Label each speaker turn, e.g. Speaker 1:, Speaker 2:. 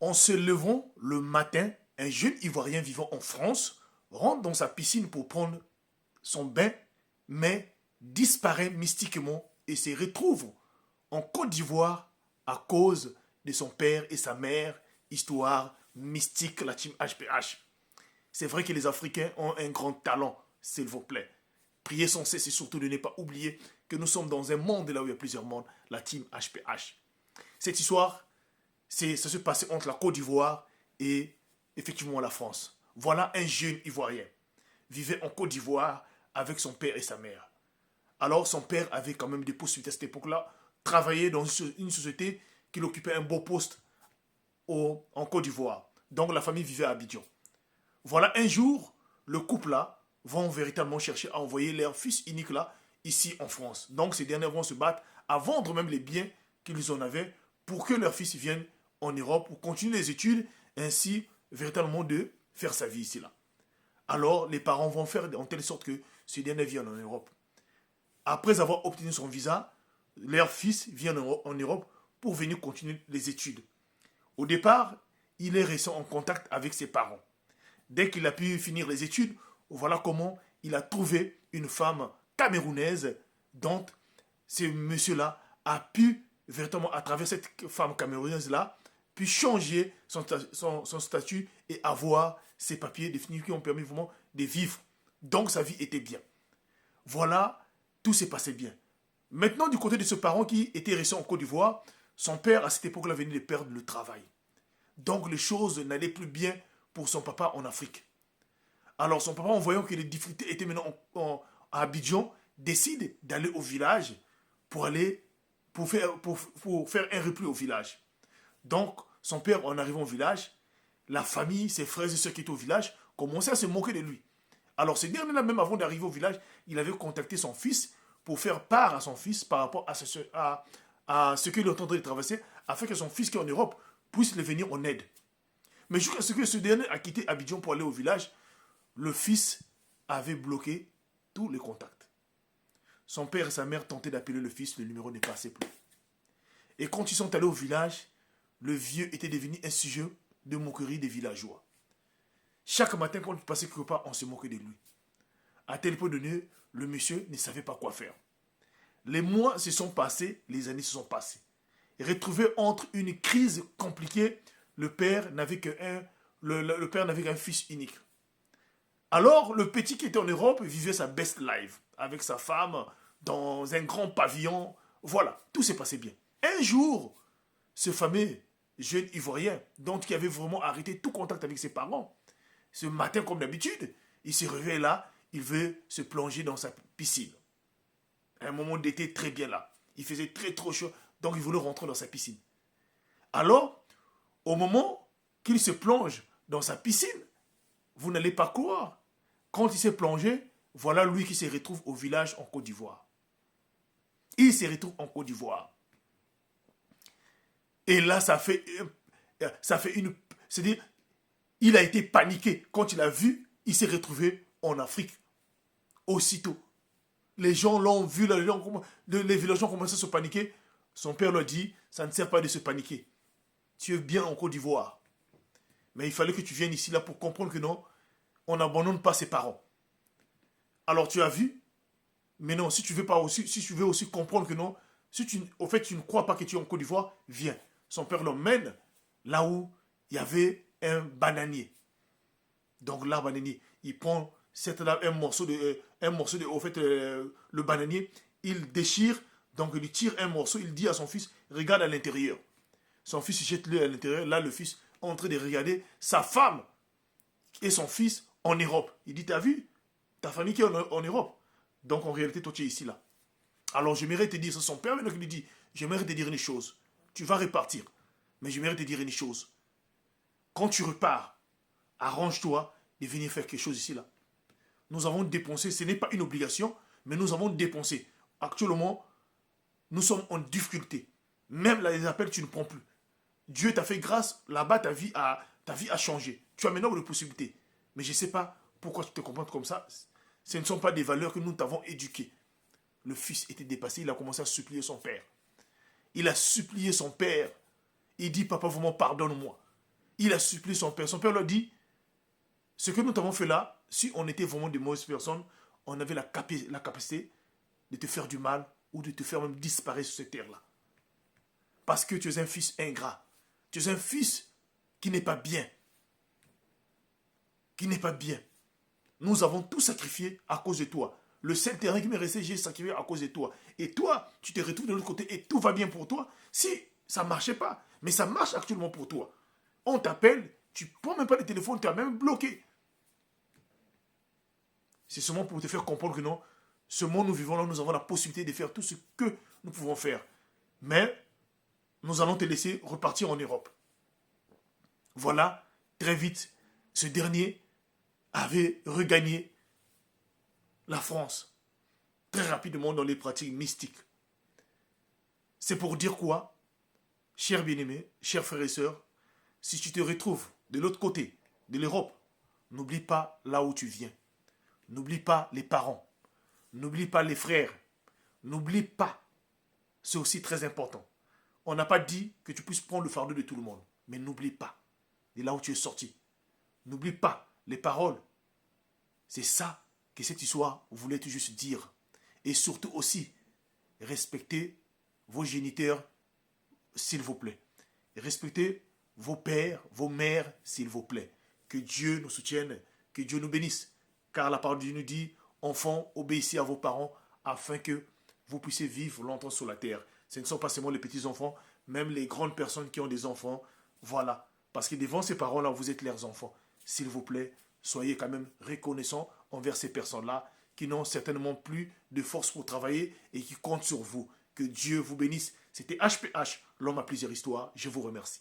Speaker 1: En se levant le matin, un jeune Ivoirien vivant en France rentre dans sa piscine pour prendre son bain, mais disparaît mystiquement et se retrouve en Côte d'Ivoire à cause de son père et sa mère, histoire mystique, la team HPH. C'est vrai que les Africains ont un grand talent, s'il vous plaît. Priez sans cesse et surtout de ne pas oublier que nous sommes dans un monde là où il y a plusieurs mondes, la team HPH. Cette histoire, ça se passait entre la Côte d'Ivoire et effectivement la France. Voilà un jeune Ivoirien vivait en Côte d'Ivoire avec son père et sa mère. Alors son père avait quand même des possibilités à cette époque-là, travaillait dans une société qui occupait un beau poste en Côte d'Ivoire. Donc la famille vivait à Abidjan. Voilà un jour, le couple-là vont véritablement chercher à envoyer leur fils unique là, ici en France. Donc ces derniers vont se battre à vendre même les biens qu'ils en avaient pour que leur fils vienne en Europe pour continuer les études, ainsi véritablement de faire sa vie ici là. Alors les parents vont faire en telle sorte que ce dernier vienne en Europe. Après avoir obtenu son visa, leur fils vient en Europe pour venir continuer les études. Au départ, il est resté en contact avec ses parents. Dès qu'il a pu finir les études, voilà comment il a trouvé une femme camerounaise dont ce monsieur-là a pu, véritablement à travers cette femme camerounaise-là, puis changer son statut et avoir ses papiers définitifs qui ont permis vraiment de vivre. Donc sa vie était bien. Voilà, tout s'est passé bien. Maintenant, du côté de ce parent qui était resté en Côte d'Ivoire, son père, à cette époque-là, venait de perdre le travail. Donc les choses n'allaient plus bien pour son papa en Afrique. Alors son papa, en voyant que les difficultés étaient maintenant à Abidjan, décide d'aller au village pour aller pour faire un repli au village. Donc son père, en arrivant au village, la famille, ses frères et ceux qui étaient au village, commençaient à se moquer de lui. Alors ce dernier-là, même avant d'arriver au village, il avait contacté son fils pour faire part à son fils par rapport à ce qu'il est en train de traverser, afin que son fils qui est en Europe puisse le venir en aide. Mais jusqu'à ce que ce dernier a quitté Abidjan pour aller au village, le fils avait bloqué tous les contacts. Son père et sa mère tentaient d'appeler le fils, le numéro ne passait plus. Et quand ils sont allés au village, le vieux était devenu un sujet de moquerie des villageois. Chaque matin, quand il passait quelque part, on se moquait de lui. À tel point donné, le monsieur ne savait pas quoi faire. Les mois se sont passés, les années se sont passées. Retrouvé entre une crise compliquée, le père n'avait qu'un fils unique. Alors, le petit qui était en Europe vivait sa best life avec sa femme dans un grand pavillon. Voilà, tout s'est passé bien. Un jour, ce fameux jeune Ivoirien, dont il avait vraiment arrêté tout contact avec ses parents, ce matin, comme d'habitude, il se réveille là, il veut se plonger dans sa piscine. Un moment d'été très bien là. Il faisait très trop chaud, donc il voulait rentrer dans sa piscine. Alors, au moment qu'il se plonge dans sa piscine, vous n'allez pas croire. Quand il s'est plongé, voilà lui qui se retrouve au village en Côte d'Ivoire. Il se retrouve en Côte d'Ivoire. Et là, ça fait une... C'est-à-dire, il a été paniqué. Quand il a vu, il s'est retrouvé en Afrique. Aussitôt. Les gens l'ont vu, les villageois ont commencé à se paniquer. Son père leur dit, ça ne sert pas de se paniquer. Tu es bien en Côte d'Ivoire. Mais il fallait que tu viennes ici là pour comprendre que non, on n'abandonne pas ses parents. Alors tu as vu, mais non, si tu veux aussi comprendre que non, si tu, au fait tu ne crois pas que tu es en Côte d'Ivoire, viens. Son père l'emmène là où il y avait un bananier. Donc là, bananier, il prend un morceau de, au fait, le bananier, il déchire, donc il tire un morceau, il dit à son fils, regarde à l'intérieur. Son fils jette l'œil à l'intérieur, là le fils est en train de regarder sa femme et son fils en Europe. Il dit, t'as vu ta famille qui est en Europe. Donc en réalité, toi tu es ici là. Alors j'aimerais te dire, c'est son père maintenant qui lui dit, j'aimerais te dire une chose. Tu vas repartir, mais j'aimerais te dire une chose. Quand tu repars, arrange-toi de venir faire quelque chose ici là. Nous avons dépensé, ce n'est pas une obligation, mais nous avons dépensé. Actuellement, nous sommes en difficulté. Même là, les appels, tu ne prends plus. Dieu t'a fait grâce, là-bas, ta vie a changé. Tu as maintenant des possibilités. Mais je ne sais pas pourquoi tu te comportes comme ça. Ce ne sont pas des valeurs que nous t'avons éduquées. Le fils était dépassé, il a commencé à supplier son père. Il a supplié son père. Il dit, papa, vraiment, pardonne-moi. Il a supplié son père. Son père leur dit, ce que nous t'avons fait là, si on était vraiment de mauvaises personnes, on avait la capacité de te faire du mal ou de te faire même disparaître sur cette terre-là. Parce que tu es un fils ingrat. Tu es un fils qui n'est pas bien. Qui n'est pas bien. Nous avons tout sacrifié à cause de toi. Le seul terrain qui m'est resté, j'ai sacrifié à cause de toi. Et toi, tu te retrouves de l'autre côté et tout va bien pour toi. Si ça ne marchait pas, mais ça marche actuellement pour toi. On t'appelle, tu ne prends même pas le téléphone, tu as même bloqué. C'est seulement pour te faire comprendre que non, ce monde où nous vivons là, nous avons la possibilité de faire tout ce que nous pouvons faire. Mais nous allons te laisser repartir en Europe. Voilà, très vite, ce dernier avait regagné la France très rapidement dans les pratiques mystiques. C'est pour dire quoi, chers bien-aimés, chers frères et sœurs, si tu te retrouves de l'autre côté de l'Europe, n'oublie pas là où tu viens. N'oublie pas les parents. N'oublie pas les frères. N'oublie pas. C'est aussi très important. On n'a pas dit que tu puisses prendre le fardeau de tout le monde. Mais n'oublie pas de là où tu es sorti. N'oublie pas les paroles. C'est ça que cette histoire voulait tout juste dire. Et surtout aussi, respectez vos géniteurs, s'il vous plaît. Respectez vos pères, vos mères, s'il vous plaît. Que Dieu nous soutienne, que Dieu nous bénisse. Car la parole de Dieu nous dit, enfants, obéissez à vos parents afin que vous puissiez vivre longtemps sur la terre. Ce ne sont pas seulement les petits-enfants, même les grandes personnes qui ont des enfants. Voilà. Parce que devant ces parents-là, vous êtes leurs enfants. S'il vous plaît, soyez quand même reconnaissants envers ces personnes-là qui n'ont certainement plus de force pour travailler et qui comptent sur vous. Que Dieu vous bénisse. C'était HPH, l'homme à plusieurs histoires. Je vous remercie.